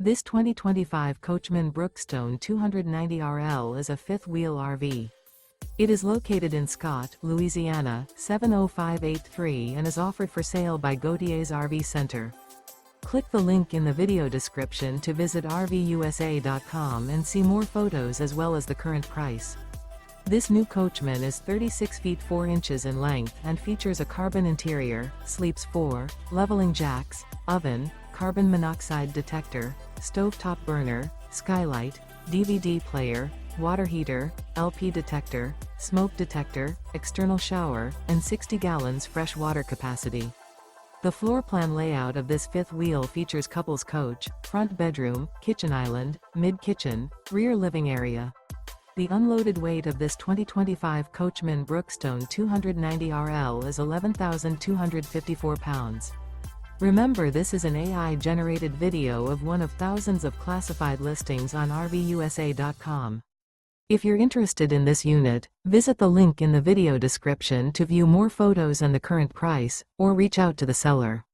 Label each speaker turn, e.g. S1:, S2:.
S1: This 2025 Coachmen Brookstone 290RL is a fifth-wheel RV. It is located in Scott, Louisiana, 70583 and is offered for sale by Gauthiers RV Center. Click the link in the video description to visit RVUSA.com and see more photos as well as the current price. This new Coachmen is 36 feet 4 inches in length and features a carbon interior, sleeps 4, leveling jacks, oven, carbon monoxide detector, stovetop burner, skylight, DVD player, water heater, LP detector, smoke detector, external shower, and 60 gallons fresh water capacity. The floor plan layout of this fifth wheel features couples coach, front bedroom, kitchen island, mid-kitchen, rear living area. The unloaded weight of this 2025 Coachmen Brookstone 290RL is 11,254 pounds. Remember, this is an AI-generated video of one of thousands of classified listings on RVUSA.com. If you're interested in this unit, visit the link in the video description to view more photos and the current price, or reach out to the seller.